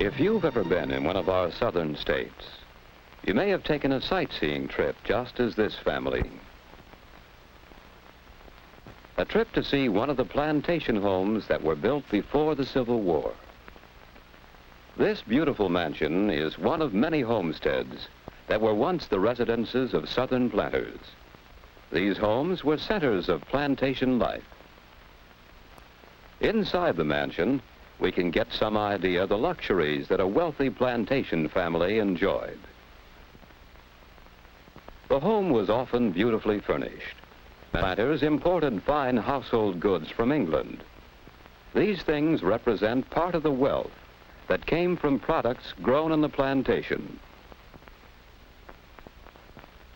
If you've ever been in one of our southern states, you may have taken a sightseeing trip just as this family. A trip to see one of the plantation homes that were built before the Civil War. This beautiful mansion is one of many homesteads that were once the residences of southern planters. These homes were centers of plantation life. Inside the mansion, we can get some idea of the luxuries that a wealthy plantation family enjoyed. The home was often beautifully furnished. Planters imported fine household goods from England. These things represent part of the wealth that came from products grown on the plantation.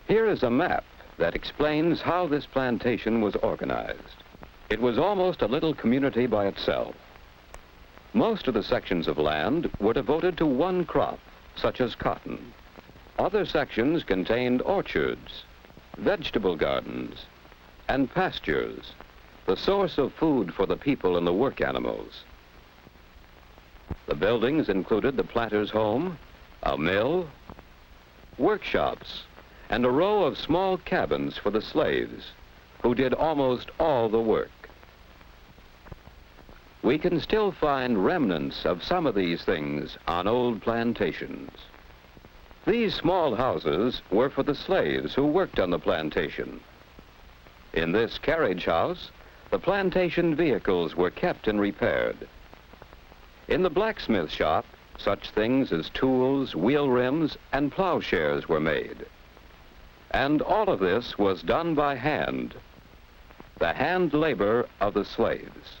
Here is a map that explains how this plantation was organized. It was almost a little community by itself. Most of the sections of land were devoted to one crop, such as cotton. Other sections contained orchards, vegetable gardens, and pastures, the source of food for the people and the work animals. The buildings included the planter's home, a mill, workshops, and a row of small cabins for the slaves, who did almost all the work. We can still find remnants of some of these things on old plantations. These small houses were for the slaves who worked on the plantation. In this carriage house, the plantation vehicles were kept and repaired. In the blacksmith shop, such things as tools, wheel rims, and plowshares were made. And all of this was done by hand, the hand labor of the slaves.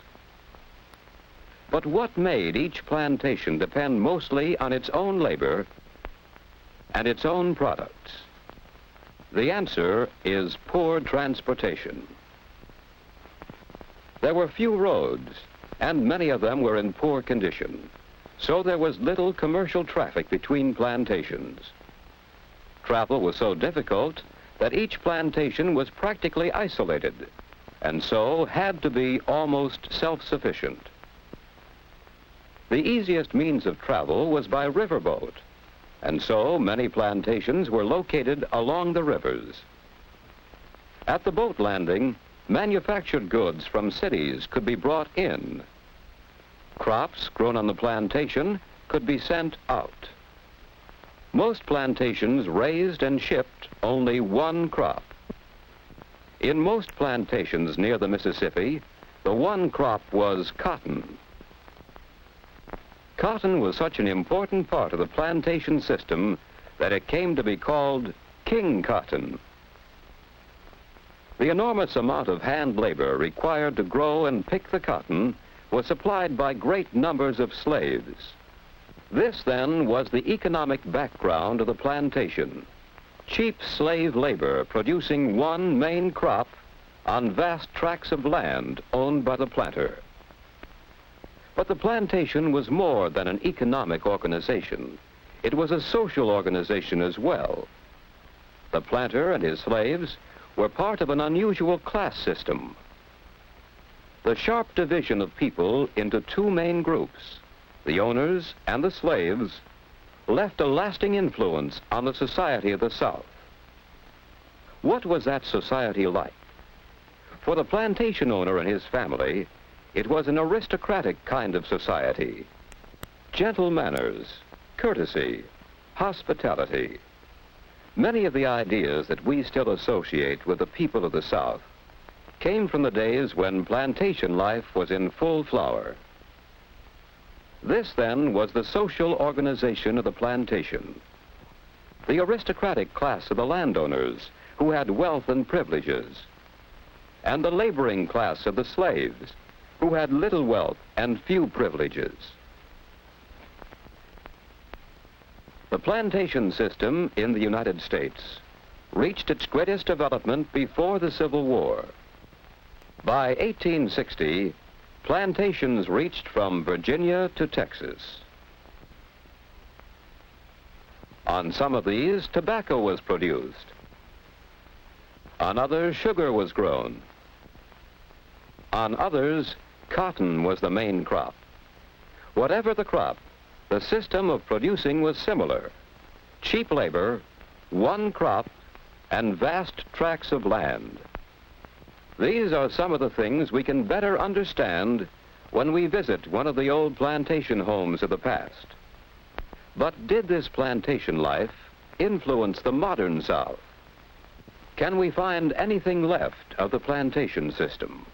But what made each plantation depend mostly on its own labor and its own products? The answer is poor transportation. There were few roads, and many of them were in poor condition, so there was little commercial traffic between plantations. Travel was so difficult that each plantation was practically isolated, and so had to be almost self-sufficient. The easiest means of travel was by riverboat, and so many plantations were located along the rivers. At the boat landing, manufactured goods from cities could be brought in. Crops grown on the plantation could be sent out. Most plantations raised and shipped only one crop. In most plantations near the Mississippi, the one crop was cotton. Cotton was such an important part of the plantation system that it came to be called king cotton. The enormous amount of hand labor required to grow and pick the cotton was supplied by great numbers of slaves. This, then, was the economic background of the plantation. Cheap slave labor producing one main crop on vast tracts of land owned by the planter. But the plantation was more than an economic organization. It was a social organization as well. The planter and his slaves were part of an unusual class system. The sharp division of people into two main groups, the owners and the slaves, left a lasting influence on the society of the South. What was that society like? For the plantation owner and his family, it was an aristocratic kind of society. Gentle manners, courtesy, hospitality. Many of the ideas that we still associate with the people of the South came from the days when plantation life was in full flower. This, then, was the social organization of the plantation. The aristocratic class of the landowners who had wealth and privileges, and the laboring class of the slaves who had little wealth and few privileges. The plantation system in the United States reached its greatest development before the Civil War. By 1860, plantations reached from Virginia to Texas. On some of these, tobacco was produced. On others, sugar was grown. On others, cotton was the main crop. Whatever the crop, The system of producing was similar. Cheap labor, one crop, and vast tracts of land. These are some of the things we can better understand when we visit one of the old plantation homes of the past. But did this plantation life influence the modern South? Can we find anything left of the plantation system?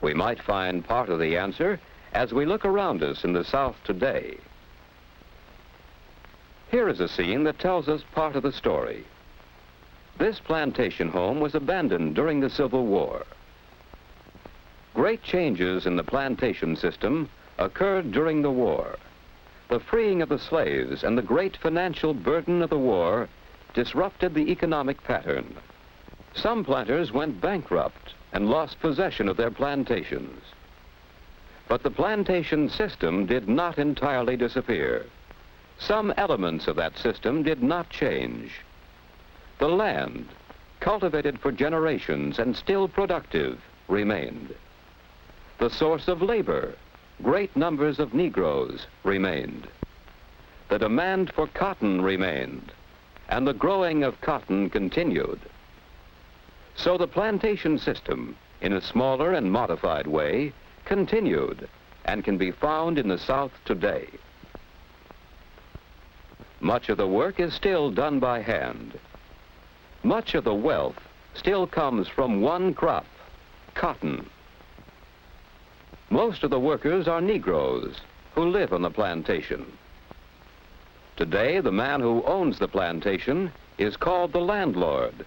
We might find part of the answer as we look around us in the South today. Here is a scene that tells us part of the story. This plantation home was abandoned during the Civil War. Great changes in the plantation system occurred during the war. The freeing of the slaves and the great financial burden of the war disrupted the economic pattern. Some planters went bankrupt and lost possession of their plantations. But the plantation system did not entirely disappear. Some elements of that system did not change. The land, cultivated for generations and still productive, remained. The source of labor, great numbers of Negroes, remained. The demand for cotton remained, and the growing of cotton continued. So the plantation system, in a smaller and modified way, continued and can be found in the South today. Much of the work is still done by hand. Much of the wealth still comes from one crop, cotton. Most of the workers are Negroes who live on the plantation. Today, the man who owns the plantation is called the landlord.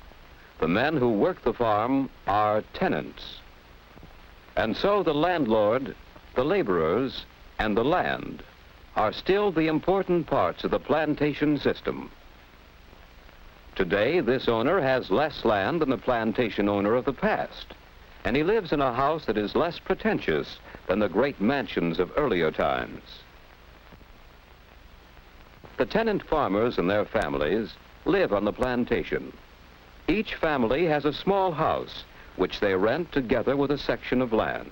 The men who work the farm are tenants. And so the landlord, the laborers, and the land are still the important parts of the plantation system. Today, this owner has less land than the plantation owner of the past, and he lives in a house that is less pretentious than the great mansions of earlier times. The tenant farmers and their families live on the plantation. Each family has a small house which they rent together with a section of land.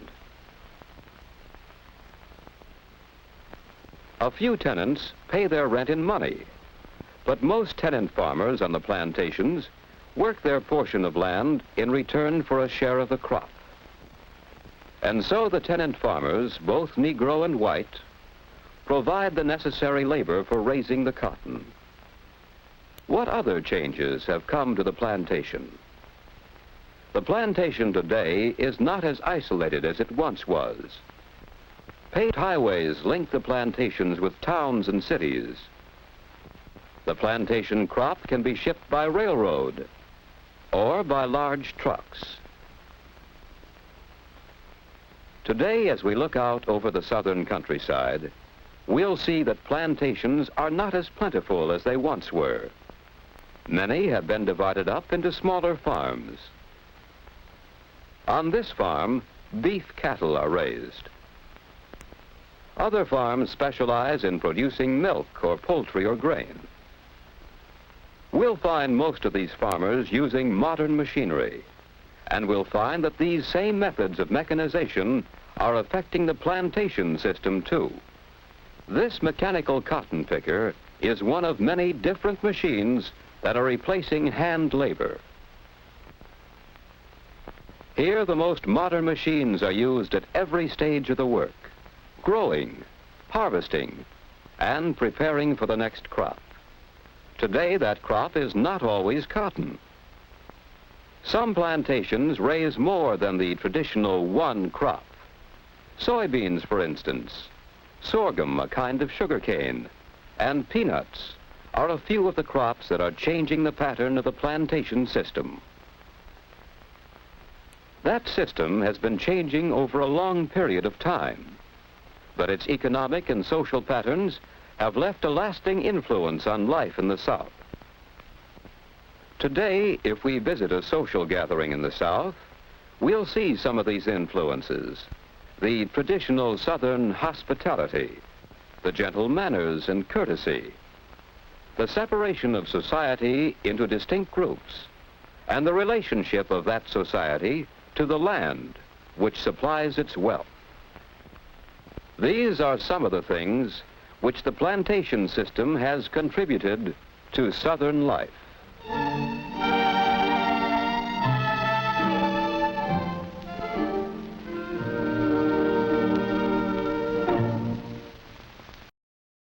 A few tenants pay their rent in money, but most tenant farmers on the plantations work their portion of land in return for a share of the crop. And so the tenant farmers, both Negro and white, provide the necessary labor for raising the cotton. What other changes have come to the plantation? The plantation today is not as isolated as it once was. Paved highways link the plantations with towns and cities. The plantation crop can be shipped by railroad or by large trucks. Today, as we look out over the southern countryside, we'll see that plantations are not as plentiful as they once were. Many have been divided up into smaller farms. On this farm, beef cattle are raised. Other farms specialize in producing milk or poultry or grain. We'll find most of these farmers using modern machinery, and we'll find that these same methods of mechanization are affecting the plantation system too. This mechanical cotton picker is one of many different machines that are replacing hand labor. Here, the most modern machines are used at every stage of the work: growing, harvesting, and preparing for the next crop. Today, that crop is not always cotton. Some plantations raise more than the traditional one crop. Soybeans, for instance, sorghum, a kind of sugarcane, and peanuts are a few of the crops that are changing the pattern of the plantation system. That system has been changing over a long period of time, but its economic and social patterns have left a lasting influence on life in the South. Today, if we visit a social gathering in the South, we'll see some of these influences: the traditional Southern hospitality, the gentle manners and courtesy, the separation of society into distinct groups, and the relationship of that society to the land which supplies its wealth. These are some of the things which the plantation system has contributed to Southern life.